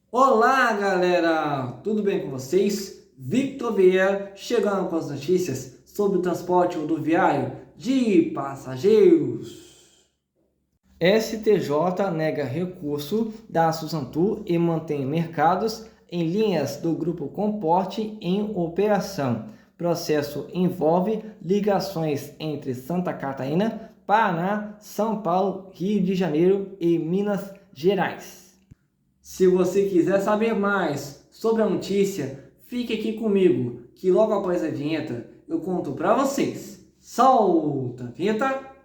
Olá, galera! Tudo bem com vocês? Victor Vieira chegando com as notícias sobre o transporte rodoviário de passageiros. STJ nega recurso da Suzantur e mantém mercados em linhas do Grupo Comporte em operação. Processo envolve ligações entre Santa Catarina, Paraná, São Paulo, Rio de Janeiro e Minas Gerais. Se você quiser saber mais sobre a notícia, fique aqui comigo, que logo após a vinheta eu conto para vocês. Solta a vinheta!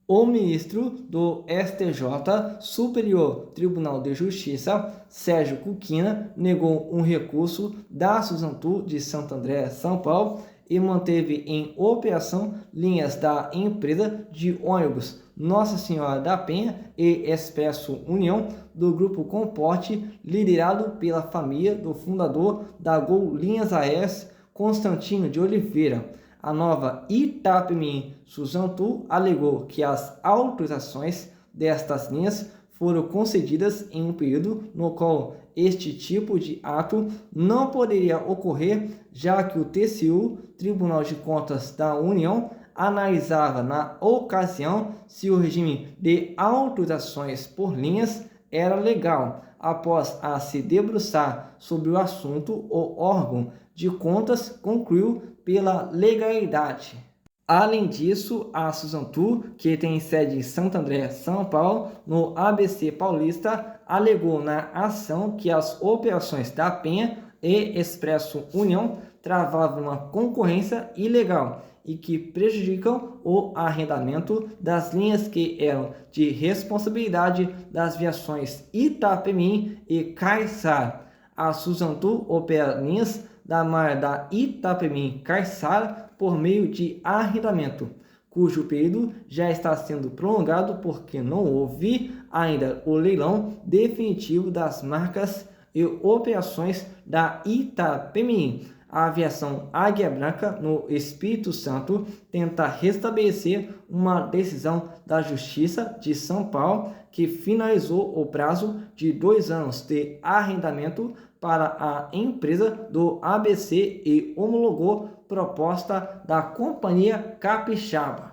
O ministro do STJ, Superior Tribunal de Justiça, Sérgio Cuquina, negou um recurso da Suzantur de Santo André, São Paulo, e manteve em operação linhas da empresa de ônibus Nossa Senhora da Penha e Expresso União do Grupo Comporte, liderado pela família do fundador da Gol Linhas Aéreas, Constantino de Oliveira. A nova Itapemirim Suzantur alegou que as autorizações destas linhas foram concedidas em um período no qual este tipo de ato não poderia ocorrer, já que o TCU, Tribunal de Contas da União, analisava na ocasião se o regime de autorizações por linhas era legal. Após a se debruçar sobre o assunto, o órgão de contas concluiu pela legalidade. Além disso, a Suzantur, que tem sede em Santo André, São Paulo, no ABC Paulista, alegou na ação que as operações da Penha e Expresso União travavam uma concorrência ilegal e que prejudicam o arrendamento das linhas que eram de responsabilidade das viações Itapemirim e Caiçara. A Suzantur opera linhas da malha da Itapemirim-Caiçara por meio de arrendamento, cujo período já está sendo prolongado porque não houve ainda o leilão definitivo das marcas e operações da Itapemirim. A aviação Águia Branca, no Espírito Santo, tenta restabelecer uma decisão da Justiça de São Paulo que finalizou o prazo de 2 anos de arrendamento para a empresa do ABC e homologou proposta da Companhia Capixaba.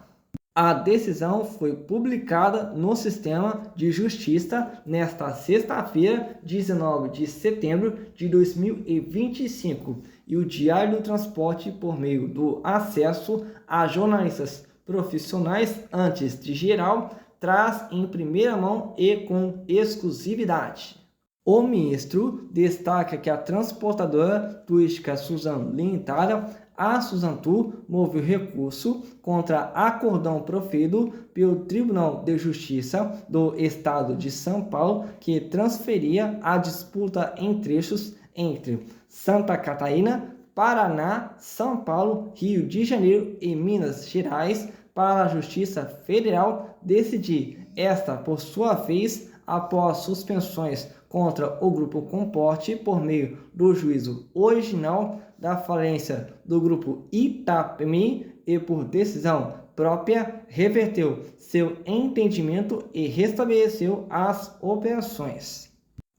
A decisão foi publicada no Sistema de Justiça nesta sexta-feira, 19 de setembro de 2025, e o Diário do Transporte, por meio do acesso a jornalistas profissionais antes de geral, traz em primeira mão e com exclusividade. O ministro destaca que a transportadora turística Suzano Limitada, a Suzantur, moveu recurso contra acórdão proferido pelo Tribunal de Justiça do Estado de São Paulo, que transferia a disputa em trechos entre Santa Catarina, Paraná, São Paulo, Rio de Janeiro e Minas Gerais para a Justiça Federal decidir. Esta, por sua vez, após suspensões contra o Grupo Comporte por meio do juízo original da falência do Grupo Itapemirim e por decisão própria, reverteu seu entendimento e restabeleceu as operações.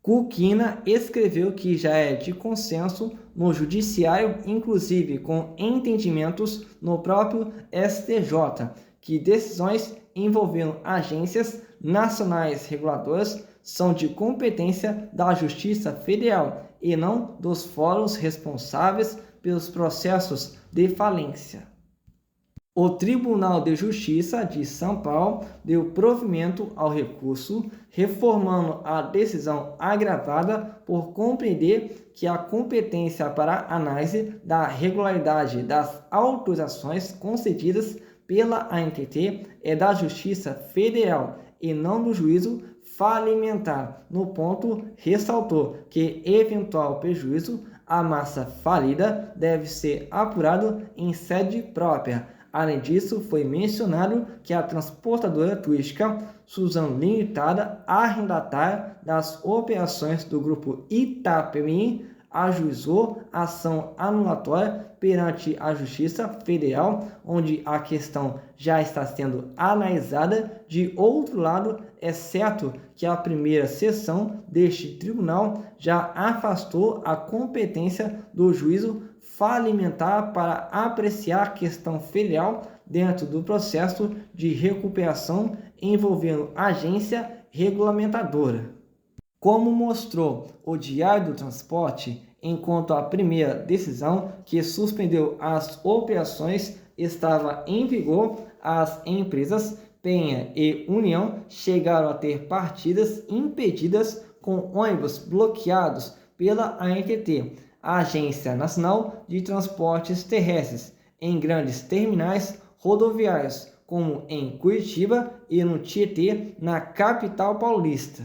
Cuquina escreveu que já é de consenso no judiciário, inclusive com entendimentos no próprio STJ, que decisões envolvendo agências nacionais reguladoras são de competência da Justiça Federal e não dos fóruns responsáveis pelos processos de falência. O Tribunal de Justiça de São Paulo deu provimento ao recurso, reformando a decisão agravada por compreender que a competência para análise da regularidade das autorizações concedidas pela ANTT é da Justiça Federal e não do juízo falimentar. No ponto, ressaltou que eventual prejuízo à massa falida deve ser apurado em sede própria. Além disso, foi mencionado que a transportadora turística Suzano Limitada, arrendatária das operações do grupo Itapemirim, ajuizou ação anulatória perante a Justiça Federal, onde a questão já está sendo analisada. De outro lado, é certo que a primeira sessão deste tribunal já afastou a competência do juízo falimentar para apreciar a questão filial dentro do processo de recuperação envolvendo agência regulamentadora. Como mostrou o Diário do Transporte, enquanto a primeira decisão que suspendeu as operações estava em vigor, as empresas Penha e União chegaram a ter partidas impedidas com ônibus bloqueados pela ANTT, a Agência Nacional de Transportes Terrestres, em grandes terminais rodoviários, como em Curitiba e no Tietê, na capital paulista.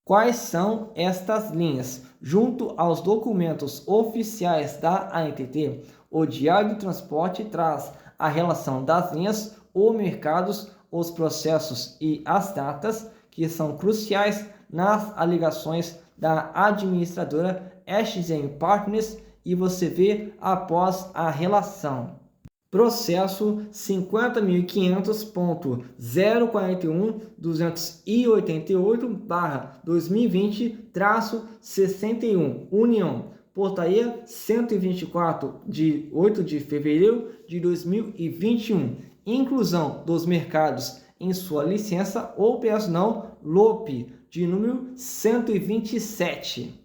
Quais são estas linhas? Junto aos documentos oficiais da ANTT, o Diário do Transporte traz a relação das linhas, os mercados, os processos e as datas, que são cruciais nas alegações da administradora SGM Partners, e você vê após a relação. Processo 50.500.041.288/2020-61, União, Portaria 124, de 8 de fevereiro de 2021, inclusão dos mercados em sua licença operacional LOP, de número 127.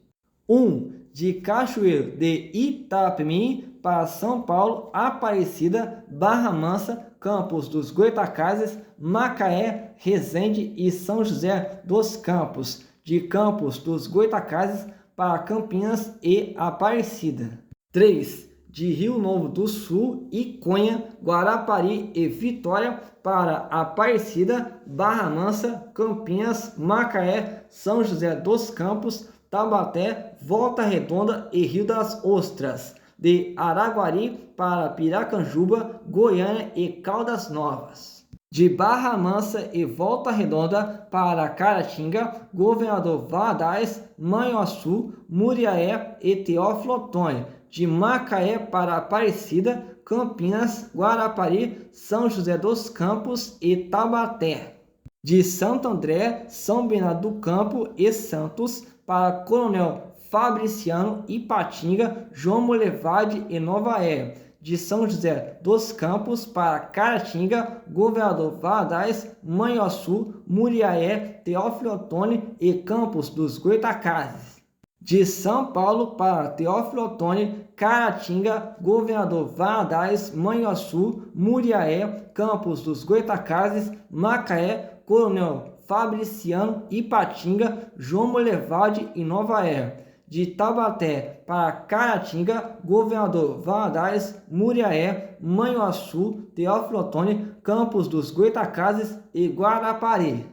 1. De Cachoeiro de Itapemirim para São Paulo, Aparecida, Barra Mansa, Campos dos Goytacazes, Macaé, Resende e São José dos Campos. De Campos dos Goytacazes para Campinas e Aparecida. 3. De Rio Novo do Sul, Iconha, Guarapari e Vitória para Aparecida, Barra Mansa, Campinas, Macaé, São José dos Campos, Taubaté, Volta Redonda e Rio das Ostras. De Araguari para Piracanjuba, Goiânia e Caldas Novas. De Barra Mansa e Volta Redonda para Caratinga, Governador Valadares, Manhuaçu, Muriaé e Teófilo Otoni. De Macaé para Aparecida, Campinas, Guarapari, São José dos Campos e Taubaté. De Santo André, São Bernardo do Campo e Santos para Coronel Fabriciano, Ipatinga, João Molevade e Nova Era. De São José dos Campos para Caratinga, Governador Valadares, Manhuaçu, Muriaé, Teófilo Otoni e Campos dos Goytacazes. De São Paulo para Teófilo Otoni, Caratinga, Governador Valadares, Manhuaçu, Muriaé, Campos dos Goytacazes, Macaé, Coronel Fabriciano, Ipatinga, João Molevade e Nova Era. De Taubaté para Caratinga, Governador Valadares, Muriaé, Manhuaçu, Teófilo Otoni, Campos dos Goytacazes e Guarapari.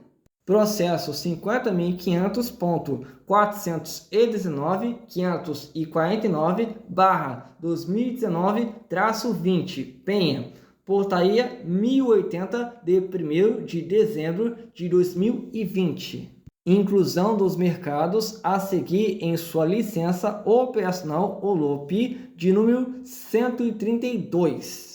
Processo 50.500.449/2019-20, Penha, Portaria 1080 de 1º de dezembro de 2020. Inclusão dos mercados a seguir em sua licença operacional OLOP, de número 132.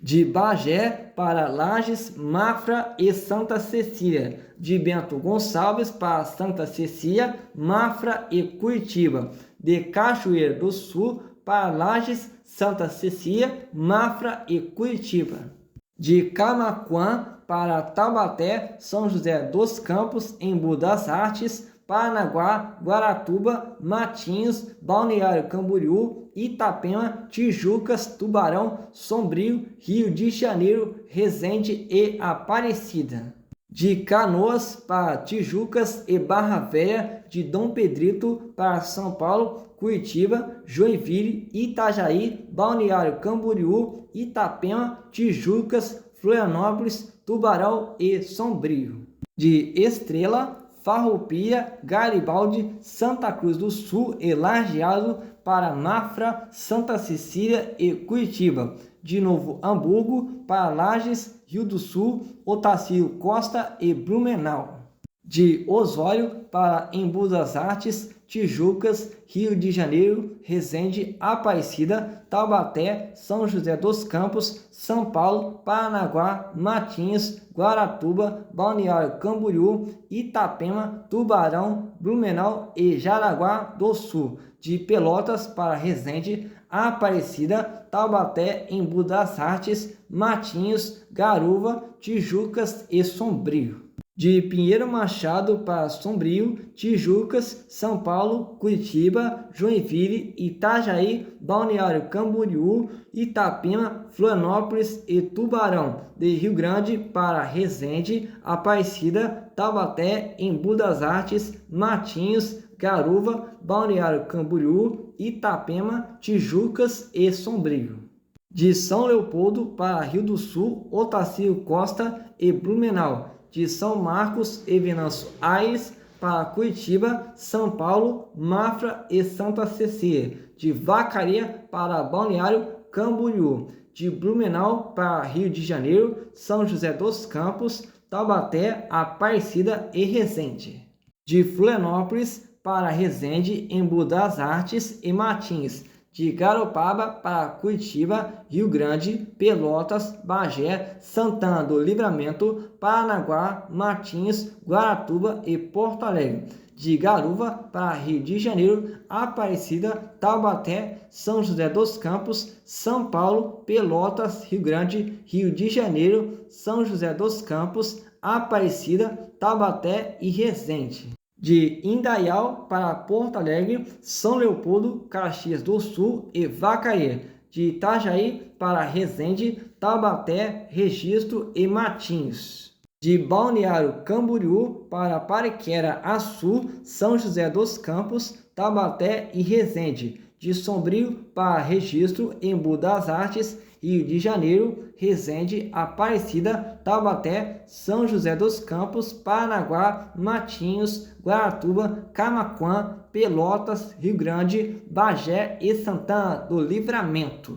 De Bagé para Lages, Mafra e Santa Cecília. De Bento Gonçalves para Santa Cecília, Mafra e Curitiba. De Cachoeira do Sul para Lages, Santa Cecília, Mafra e Curitiba. De Camaquã para Taubaté, São José dos Campos, Embu das Artes, Paranaguá, Guaratuba, Matinhos, Balneário Camboriú, Itapema, Tijucas, Tubarão, Sombrio, Rio de Janeiro, Resende e Aparecida. De Canoas para Tijucas e Barra Velha, de Dom Pedrito para São Paulo, Curitiba, Joinville, Itajaí, Balneário Camboriú, Itapema, Tijucas, Florianópolis, Tubarão e Sombrio. De Estrela, Farroupilha, Garibaldi, Santa Cruz do Sul e Lajeado para Mafra, Santa Cecília e Curitiba. De Novo Hamburgo para Lages, Rio do Sul, Otacílio Costa e Blumenau. De Osório para Embu das Artes, Tijucas, Rio de Janeiro, Resende, Aparecida, Taubaté, São José dos Campos, São Paulo, Paranaguá, Matinhos, Guaratuba, Balneário Camboriú, Itapema, Tubarão, Blumenau e Jaraguá do Sul. De Pelotas para Resende, Aparecida, Taubaté, Embu das Artes, Matinhos, Garuva, Tijucas e Sombrio. De Pinheiro Machado para Sombrio, Tijucas, São Paulo, Curitiba, Joinville, Itajaí, Balneário Camboriú, Itapema, Florianópolis e Tubarão. De Rio Grande para Resende, Aparecida, Taubaté, Embu das Artes, Matinhos, Garuva, Balneário Camboriú, Itapema, Tijucas e Sombrio. De São Leopoldo para Rio do Sul, Otacílio Costa e Blumenau. De São Marcos e Venâncio Aires para Curitiba, São Paulo, Mafra e Santa Cecília. De Vacaria para Balneário Camboriú. De Blumenau para Rio de Janeiro, São José dos Campos, Taubaté, Aparecida e Resende. De Florianópolis para Resende, Embu das Artes e Matins. De Garopaba para Curitiba, Rio Grande, Pelotas, Bagé, Santana do Livramento, Paranaguá, Matinhos, Guaratuba e Porto Alegre. De Garuva para Rio de Janeiro, Aparecida, Taubaté, São José dos Campos, São Paulo, Pelotas, Rio Grande, Rio de Janeiro, São José dos Campos, Aparecida, Taubaté e Resende. De Indaial para Porto Alegre, São Leopoldo, Caxias do Sul e Vacaria. De Itajaí para Resende, Taubaté, Registro e Matinhos. De Balneário Camboriú para Pariquera Açu, São José dos Campos, Taubaté e Resende. De Sombrio para Registro, Embu das Artes, Rio de Janeiro, Resende, Aparecida, Taubaté, São José dos Campos, Paranaguá, Matinhos, Guaratuba, Camaquã, Pelotas, Rio Grande, Bagé e Santana do Livramento.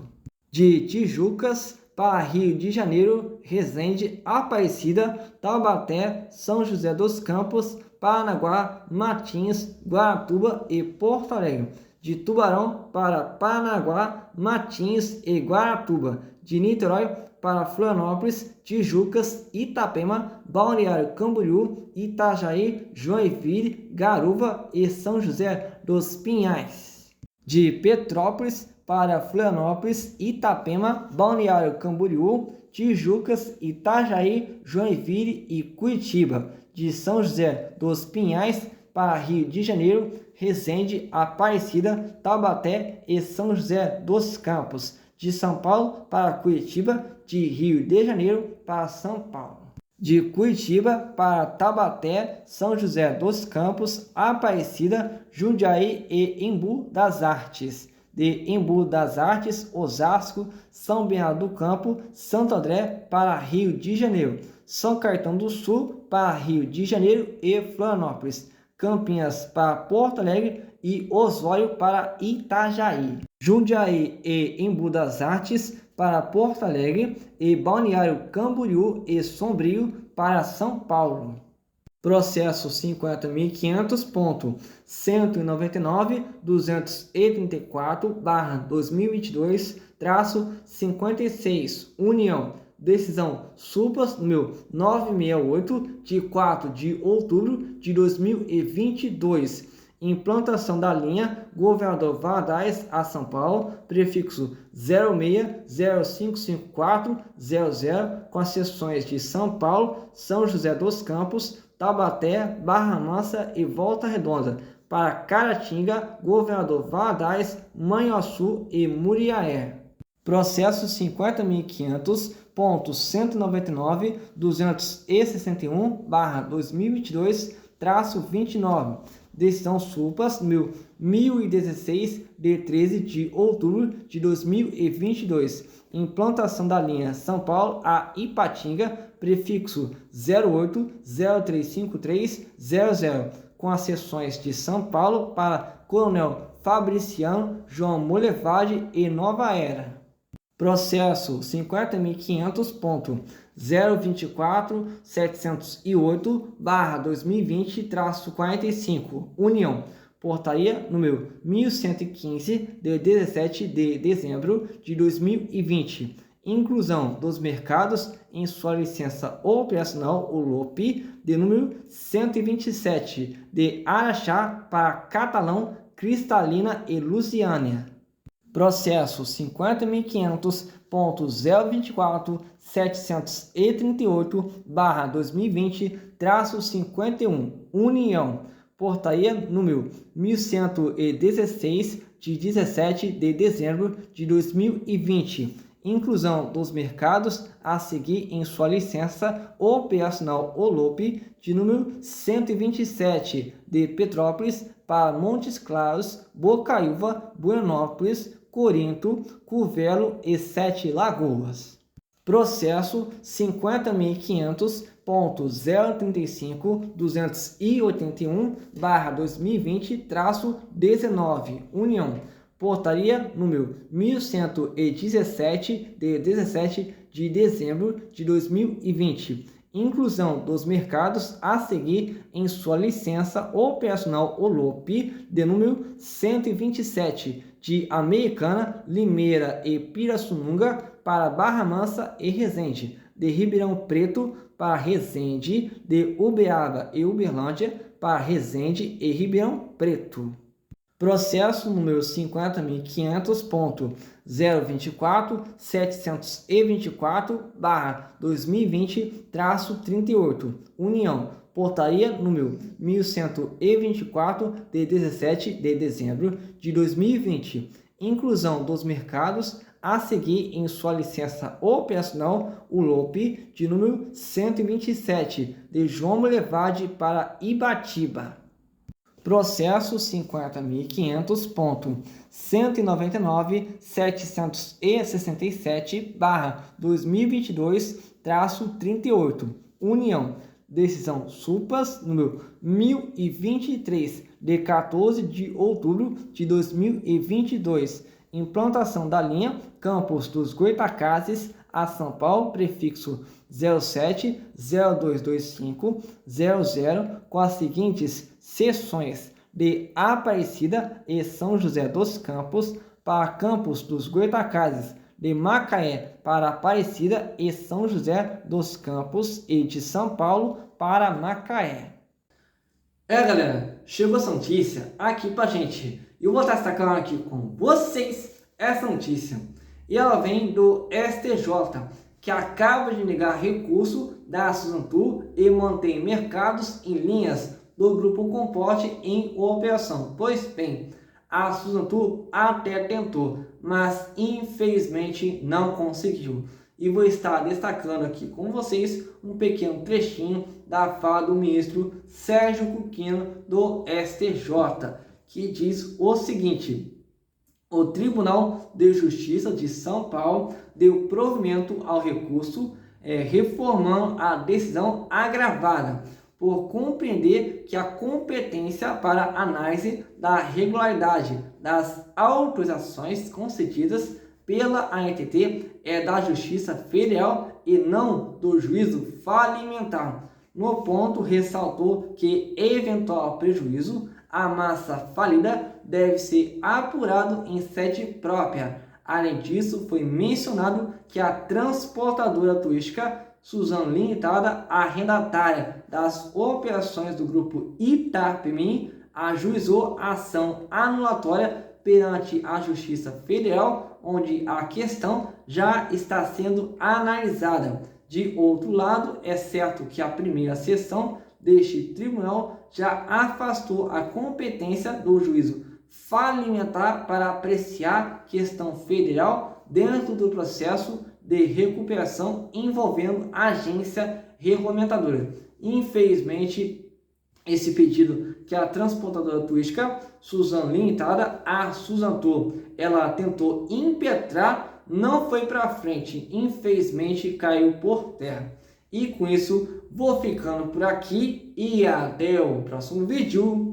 De Tijucas para Rio de Janeiro, Resende, Aparecida, Taubaté, São José dos Campos, Paranaguá, Matinhos, Guaratuba e Porto Alegre. De Tubarão para Paranaguá, Matinhos e Guaratuba. De Niterói para Florianópolis, Tijucas, Itapema, Balneário Camboriú, Itajaí, Joinville, Garuva e São José dos Pinhais. De Petrópolis para Florianópolis, Itapema, Balneário Camboriú, Tijucas, Itajaí, Joinville e Curitiba. De São José dos Pinhais para Rio de Janeiro, Resende, Aparecida, Taubaté e São José dos Campos. De São Paulo para Curitiba, de Rio de Janeiro para São Paulo. De Curitiba para Taubaté, São José dos Campos, Aparecida, Jundiaí e Embu das Artes. De Embu das Artes, Osasco, São Bernardo do Campo, Santo André para Rio de Janeiro. São Caetano do Sul para Rio de Janeiro e Florianópolis. Campinas para Porto Alegre e Osório para Itajaí. Jundiaí e Embu das Artes para Porto Alegre e Balneário Camboriú e Sombrio para São Paulo. Processo 50.500.194/2022-56, União. Decisão Supras número 968, de 4 de outubro de 2022. Implantação da linha Governador Valadares a São Paulo, prefixo 06055400, com as seções de São Paulo, São José dos Campos, Taubaté, Barra Mansa e Volta Redonda, para Caratinga, Governador Valadares, Manhuaçu e Muriaé. Processo 50.500.261/2022-29. Decisão Supras 1016, de 13 de outubro de 2022. Implantação da linha São Paulo a Ipatinga, prefixo 08035300, com as seções de São Paulo para Coronel Fabriciano, João Molevade e Nova Era. Processo 50.500.024.708/2020-45, União. Portaria número 1115, de 17 de dezembro de 2020. Inclusão dos mercados em sua licença operacional, o LOP, de número 127, de Araxá para Catalão, Cristalina e Lusiânia. Processo 50.500.024.738/2020-51, União. Portaria número 1116, de 17 de dezembro de 2020. Inclusão dos mercados a seguir em sua licença operacional OLOP, de número 127, de Petrópolis para Montes Claros, Bocaiúva, Buenópolis, Corinto, Curvelo e Sete Lagoas. Processo 50.500.035.281/2020-19, União. Portaria número 1117, de 17 de dezembro de 2020. Inclusão dos mercados a seguir em sua licença operacional OLOP, de número 127, de Americana, Limeira e Pirassununga para Barra Mansa e Resende, de Ribeirão Preto para Resende, de Uberaba e Uberlândia para Resende e Ribeirão Preto. Processo número 50.500.024.724/2020-38, União. Portaria número 1124, de 17 de dezembro de 2020. Inclusão dos mercados a seguir em sua licença operacional, o LOP, de número 127, de João Molevade para Ibatiba. Processo 50.500.199.767/2022-38, União. Decisão SUPAS número 1023, de 14 de outubro de 2022. Implantação da linha Campos dos Goitacazes a São Paulo, prefixo 07022500, com as seguintes seções: de Aparecida e São José dos Campos para Campos dos Goitacazes, de Macaé para Aparecida e São José dos Campos e de São Paulo para Macaé. Galera, chegou essa notícia aqui pra gente. Eu vou estar destacando aqui com vocês essa notícia. E ela vem do STJ, que acaba de negar recurso da Suzantur e mantém mercados em linhas do Grupo Comporte em operação. Pois bem, a Suzantur até tentou, mas infelizmente não conseguiu. E vou estar destacando aqui com vocês um pequeno trechinho da fala do ministro Sérgio Cuquino do STJ, que diz o seguinte: o Tribunal de Justiça de São Paulo deu provimento ao recurso, reformando a decisão agravada, por compreender que a competência para análise da regularidade das autorizações concedidas pela ANTT é da Justiça Federal e não do juízo falimentar. No ponto, ressaltou que eventual prejuízo à massa falida deve ser apurado em sede própria. Além disso, foi mencionado que a transportadora turística Suzano Limitada, arrendatária das operações do grupo Itapemirim, ajuizou a ação anulatória perante a Justiça Federal, onde a questão já está sendo analisada. De outro lado, é certo que a primeira sessão deste tribunal já afastou a competência do juízo falimentar para apreciar questão federal dentro do processo de recuperação envolvendo a agência regulamentadora. Infelizmente, esse pedido que a transportadora turística Suzano Limitada, a Suzantur, ela tentou impetrar, não foi para frente, infelizmente caiu por terra. E com isso, vou ficando por aqui e até o próximo vídeo.